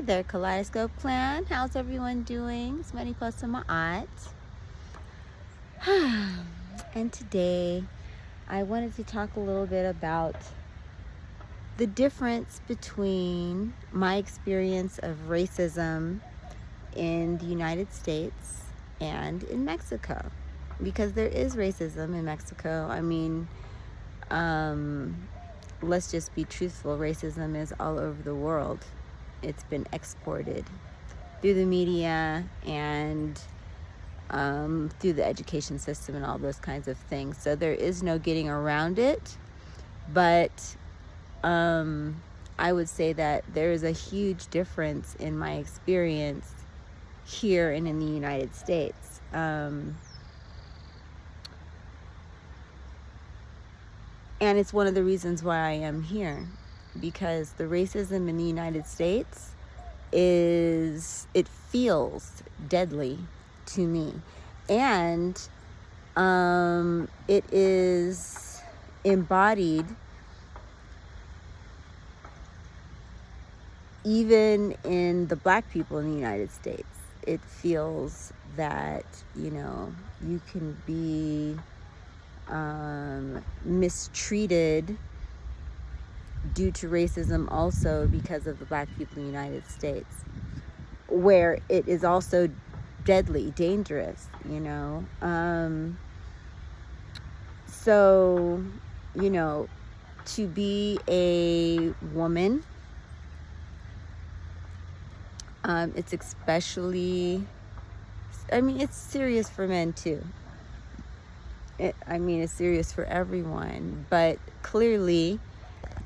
there, Kaleidoscope Clan. How's everyone doing? It's Mariposa Maát. And today, I wanted to talk a little bit about the difference between my experience of racism in the United States and in Mexico. Because there is racism in Mexico. I mean, let's just be truthful. Racism is all over the world. It's been exported through the media and through the education system and all those kinds of things. So there is no getting around it. But I would say that there is a huge difference in my experience here and in the United States. And it's one of the reasons why I am here, because the racism in the United States it feels deadly to me. And it is embodied even in the black people in the United States. It feels that, you can be mistreated due to racism also because of the black people in the United States, where it is also deadly, dangerous, So, to be a woman, it's especially, it's serious for men too. It's serious for everyone, but clearly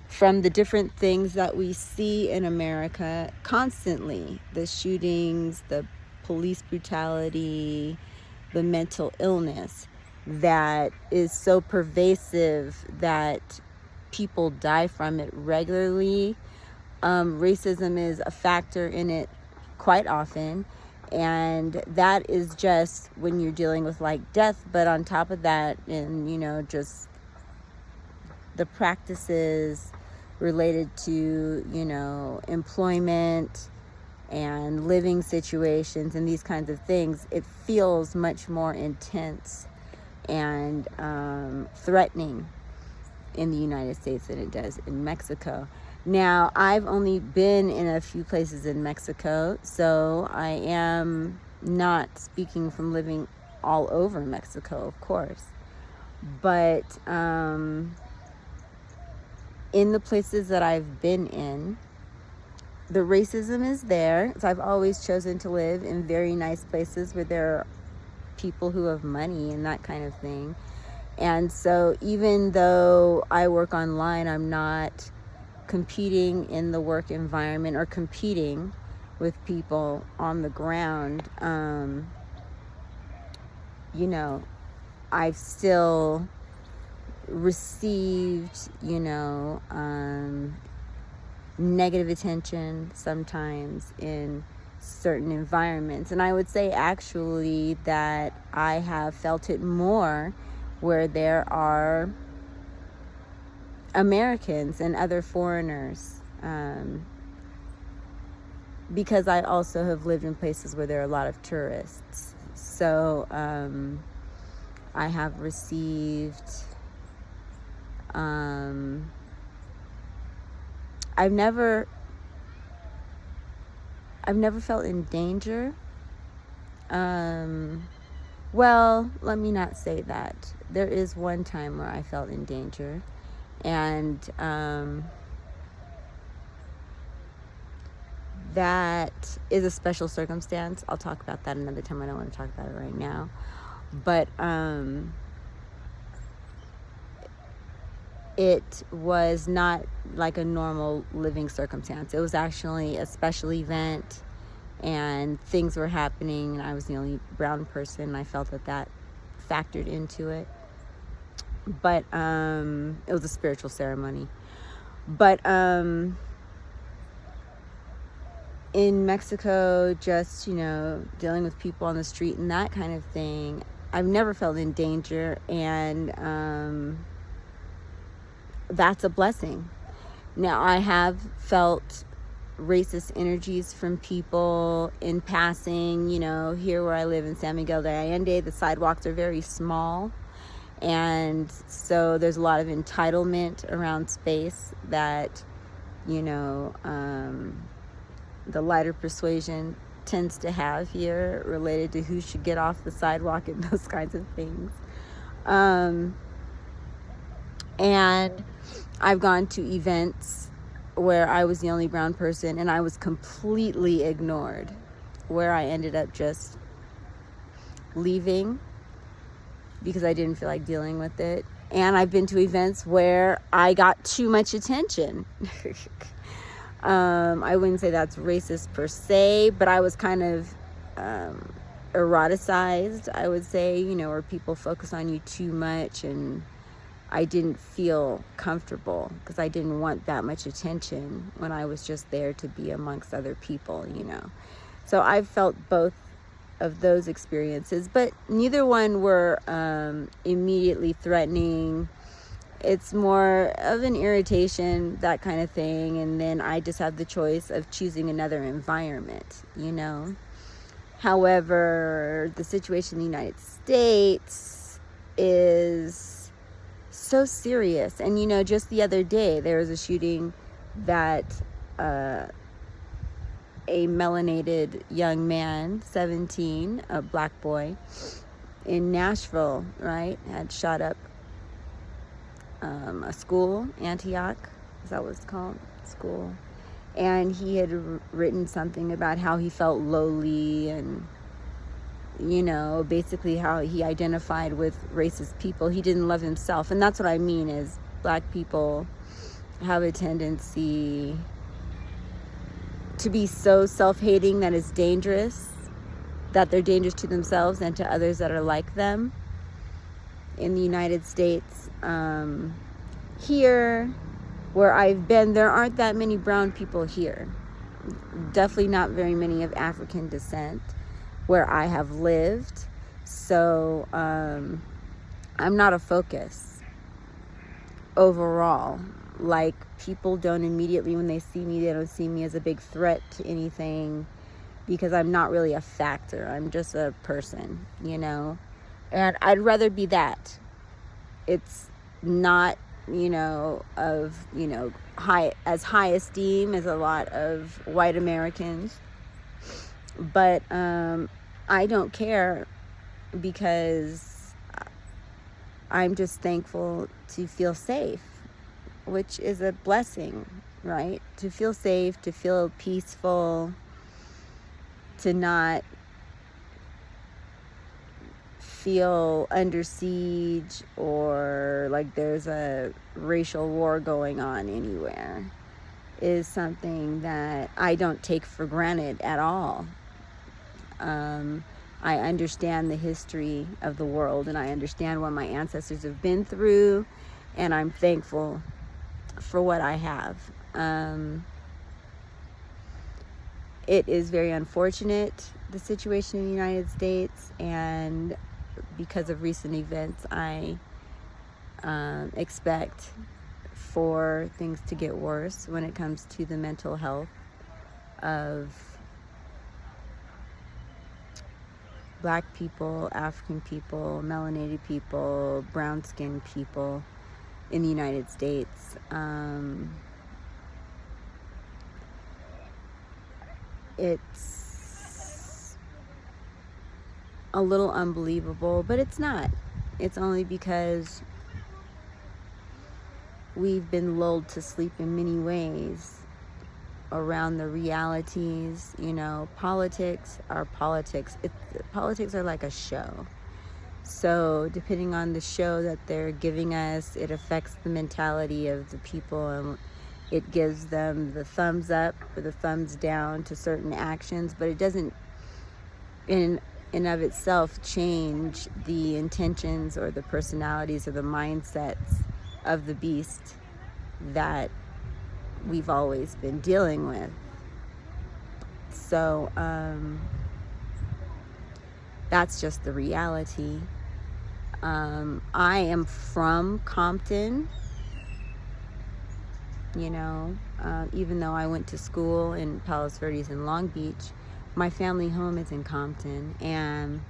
from the different things that we see in America constantly, the shootings, the police brutality, the mental illness that is so pervasive that people die from it regularly. Racism is a factor in it quite often. And that is just when you're dealing with like death, but on top of that, and just the practices related to, employment and living situations and these kinds of things, it feels much more intense and threatening in the United States than it does in Mexico. Now, I've only been in a few places in Mexico, so I am not speaking from living all over Mexico, of course. But in the places that I've been in, the racism is there. So I've always chosen to live in very nice places where there are people who have money and that kind of thing. And so even though I work online, I'm not competing in the work environment or competing with people on the ground. I've still received, negative attention sometimes in certain environments. And I would say actually that I have felt it more where there are Americans and other foreigners, because I also have lived in places where there are a lot of tourists. So I have received, I've never felt in danger. Well, let me not say that. There is one time where I felt in danger. And that is a special circumstance. I'll talk about that another time. I don't want to talk about it right now. But it was not like a normal living circumstance. It was actually a special event, and things were happening, and I was the only brown person. I felt that factored into it. But it was a spiritual ceremony. But in Mexico, just, dealing with people on the street and that kind of thing, I've never felt in danger, and that's a blessing. Now, I have felt racist energies from people in passing. You know, here where I live in San Miguel de Allende, the sidewalks are very small. And so there's a lot of entitlement around space that, you know, the lighter persuasion tends to have here, related to who should get off the sidewalk and those kinds of things. And I've gone to events where I was the only brown person and I was completely ignored, where I ended up just leaving because I didn't feel like dealing with it. And I've been to events where I got too much attention. I wouldn't say that's racist per se, but I was kind of eroticized, I would say, you know, where people focus on you too much, and I didn't feel comfortable because I didn't want that much attention when I was just there to be amongst other people, you know. So I've felt both of those experiences, but neither one were immediately threatening. It's more of an irritation, that kind of thing, and then I just have the choice of choosing another environment, you know. However, the situation in the United States is so serious. And, you know, just the other day, there was a shooting that a melanated young man, 17, a black boy, in Nashville, right, had shot up a school, Antioch, is that what it's called? School. And he had written something about how he felt lowly and, you know, basically how he identified with racist people. He didn't love himself. And that's what I mean is black people have a tendency to be so self-hating that it's dangerous, that they're dangerous to themselves and to others that are like them. In the United States, here where I've been, there aren't that many brown people here. Definitely not very many of African descent where I have lived. So I'm not a focus overall. Like, people don't immediately, when they see me, they don't see me as a big threat to anything because I'm not really a factor. I'm just a person, you know. And I'd rather be that. It's not, you know, of, you know, high esteem as a lot of white Americans. But I don't care because I'm just thankful to feel safe, which is a blessing, right? To feel safe, to feel peaceful, to not feel under siege or like there's a racial war going on anywhere is something that I don't take for granted at all. I understand the history of the world and I understand what my ancestors have been through, and I'm thankful for what I have. It is very unfortunate, the situation in the United States, and because of recent events, I expect for things to get worse when it comes to the mental health of black people, African people, melanated people, brown-skinned people in the United States. It's a little unbelievable, but it's not. It's only because we've been lulled to sleep in many ways around the realities, you know. Politics are politics. Politics are like a show. So depending on the show that they're giving us, it affects the mentality of the people, and it gives them the thumbs up or the thumbs down to certain actions, but it doesn't in and of itself change the intentions or the personalities or the mindsets of the beast that we've always been dealing with. So that's just the reality. I am from Compton, Even though I went to school in Palos Verdes and Long Beach, my family home is in Compton. And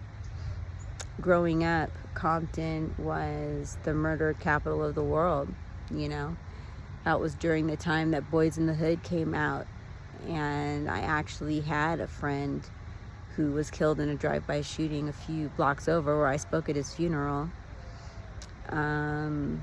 growing up, Compton was the murder capital of the world. That was during the time that Boys in the Hood came out. And I actually had a friend who was killed in a drive-by shooting a few blocks over, where I spoke at his funeral. And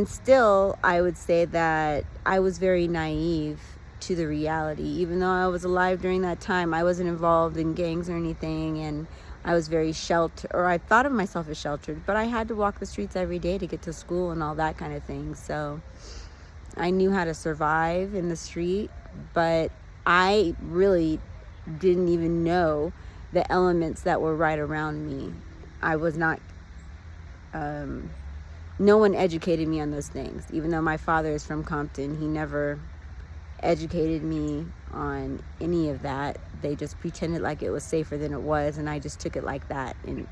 still, I would say that I was very naive to the reality. Even though I was alive during that time, I wasn't involved in gangs or anything, and I was very sheltered, or I thought of myself as sheltered, but I had to walk the streets every day to get to school and all that kind of thing. So I knew how to survive in the street, but I really didn't even know the elements that were right around me. I was not, no one educated me on those things. Even though my father is from Compton, he never educated me on any of that. They just pretended like it was safer than it was, and I just took it like that and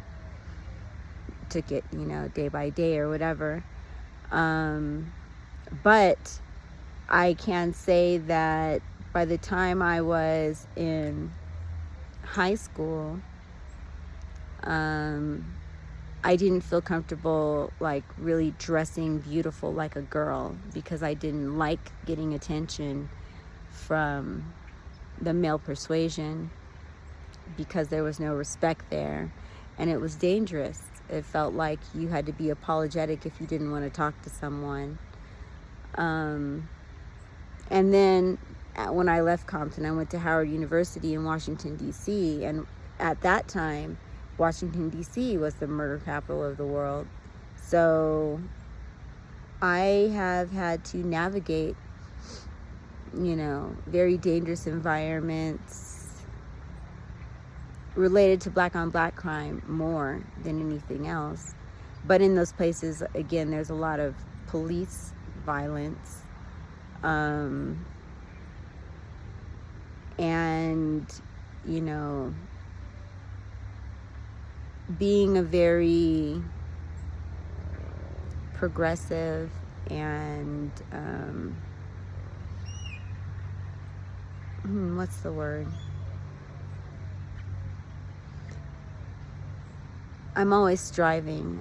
took it, day by day or whatever. But I can say that by the time I was in high school, I didn't feel comfortable like really dressing beautiful like a girl, because I didn't like getting attention from the male persuasion, because there was no respect there, and it was dangerous. It felt like you had to be apologetic if you didn't want to talk to someone. And then when I left Compton, I went to Howard University in Washington, D.C., and at that time, Washington, D.C. was the murder capital of the world. So I have had to navigate, very dangerous environments related to black on black crime more than anything else. But in those places, again, there's a lot of police violence. And, being a very progressive and, what's the word? I'm always striving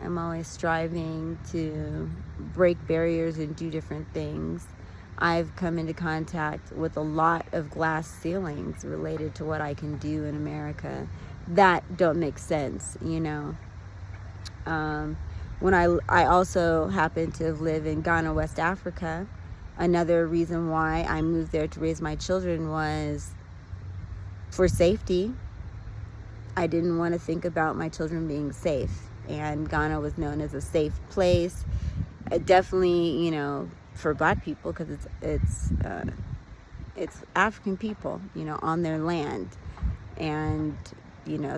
to break barriers and do different things. I've come into contact with a lot of glass ceilings related to what I can do in America that don't make sense, When I also happen to live in Ghana, West Africa. Another reason why I moved there to raise my children was for safety. I didn't want to think about my children being safe, and Ghana was known as a safe place. Definitely, for black people, because it's African people, on their land, and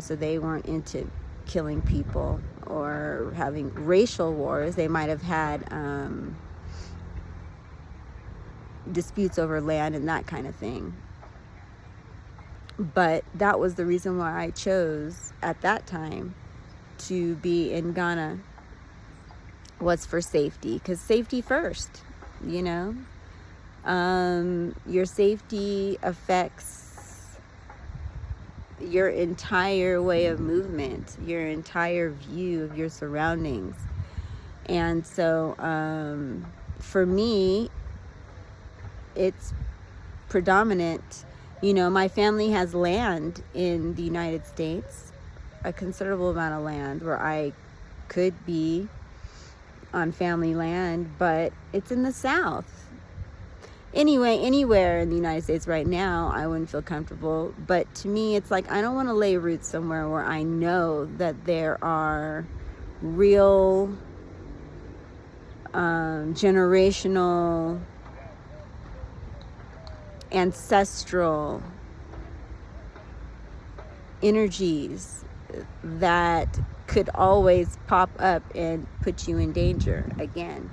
so they weren't into killing people or having racial wars. They might have had disputes over land and that kind of thing. But that was the reason why I chose at that time to be in Ghana, was for safety, because safety first, your safety affects your entire way of movement, your entire view of your surroundings. And so for me, it's predominant. My family has land in the United States, a considerable amount of land where I could be on family land, but it's in the South. Anyway, anywhere in the United States right now, I wouldn't feel comfortable. But to me, it's like I don't want to lay roots somewhere where I know that there are real generational, ancestral energies that could always pop up and put you in danger again.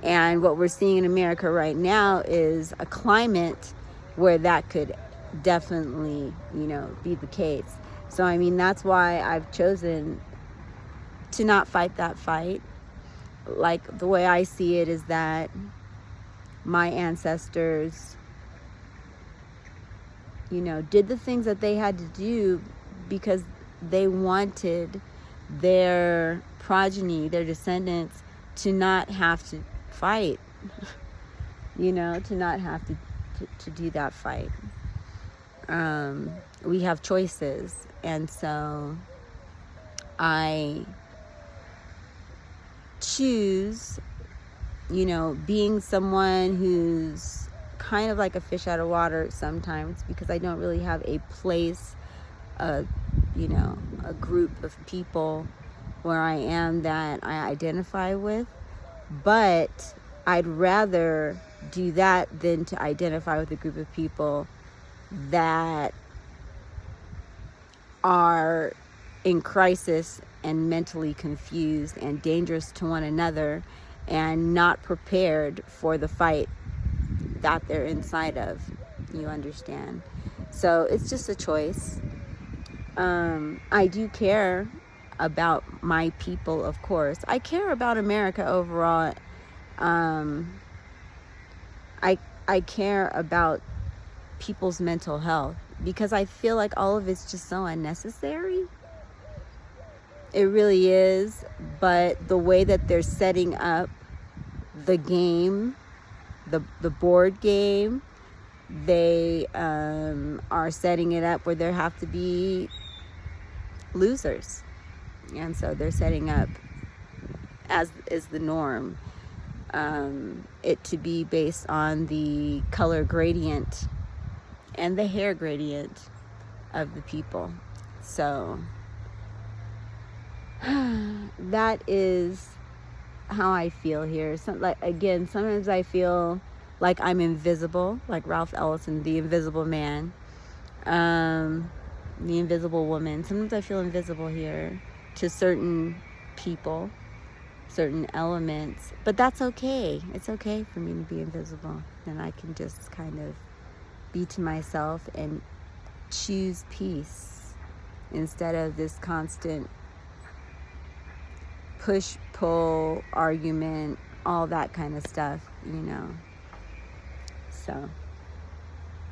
And what we're seeing in America right now is a climate where that could definitely, be the case. So, that's why I've chosen to not fight that fight. Like, the way I see it is that my ancestors, you know, did the things that they had to do because they wanted their progeny, their descendants, to not have to fight, you know, to not have to do that fight. We have choices, and so I choose, you know, being someone who's kind of like a fish out of water sometimes, because I don't really have a place, you know, a group of people where I am that I identify with. But I'd rather do that than to identify with a group of people that are in crisis and mentally confused and dangerous to one another and not prepared for the fight that they're inside of. You understand? So it's just a choice. I do care about my people, of course. I care about America overall. I care about people's mental health, because I feel like all of it's just so unnecessary. It really is. But the way that they're setting up the game, the board game, they are setting it up where there have to be losers. And so they're setting up, as is the norm, it to be based on the color gradient and the hair gradient of the people. So that is how I feel here. So, like, again, sometimes I feel like I'm invisible, like Ralph Ellison, the invisible man, the invisible woman. Sometimes I feel invisible here to certain people, certain elements, but that's okay. It's okay for me to be invisible, and I can just kind of be to myself and choose peace instead of this constant push, pull, argument, all that kind of stuff, you know. So,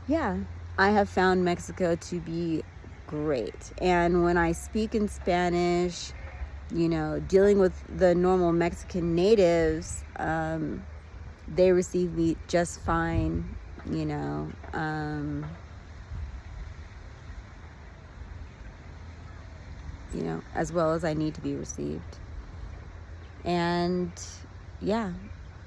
yeah, I have found Mexico to be great. And when I speak in Spanish, you know, dealing with the normal Mexican natives, they receive me just fine, you know. You know, as well as I need to be received. And yeah,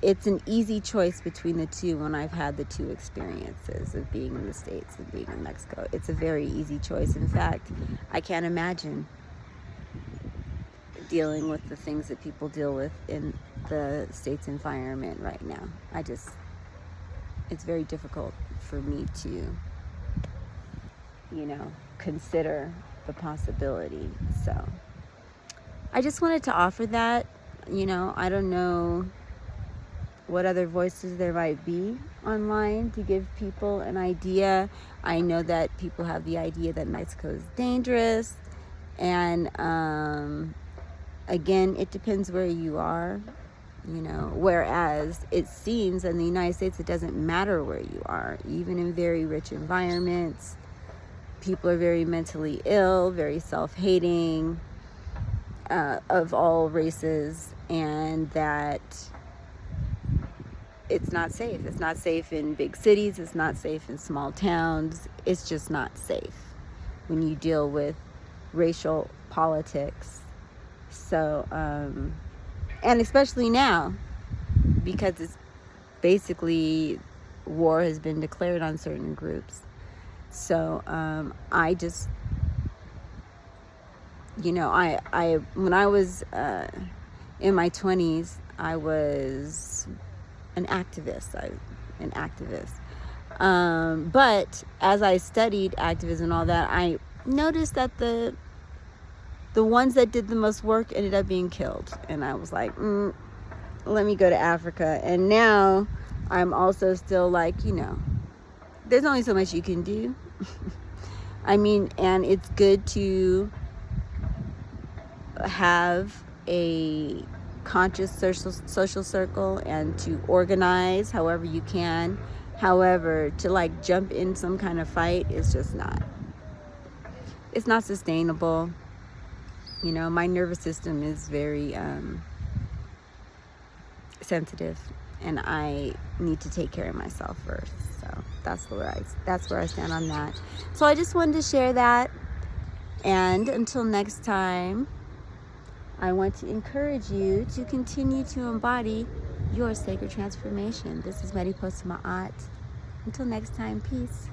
it's an easy choice between the two when I've had the two experiences of being in the States and being in Mexico. It's a very easy choice. In fact, I can't imagine dealing with the things that people deal with in the States environment right now. It's very difficult for me to, you know, consider the possibility. So I just wanted to offer that. You know, I don't know what other voices there might be online to give people an idea. I know that people have the idea that Mexico is dangerous, and again, it depends where you are, you know, whereas it seems in the United States it doesn't matter where you are. Even in very rich environments, people are very mentally ill, very self-hating, of all races, and that it's not safe. It's not safe in big cities. It's not safe in small towns. It's just not safe when you deal with racial politics. So, and especially now, because it's basically war has been declared on certain groups. So, I just, you know, I when I was in my 20s, I was an activist. But as I studied activism and all that, I noticed that the ones that did the most work ended up being killed. And I was like, let me go to Africa. And now I'm also still like, you know, there's only so much you can do. I mean, and it's good to have a conscious social circle and to organize however you can. However, to like jump in some kind of fight is just not. It's not sustainable. You know, my nervous system is very sensitive, and I need to take care of myself first. So that's where I stand on that. So I just wanted to share that. And until next time, I want to encourage you to continue to embody your sacred transformation. This is Mariposa Maát. Until next time, peace.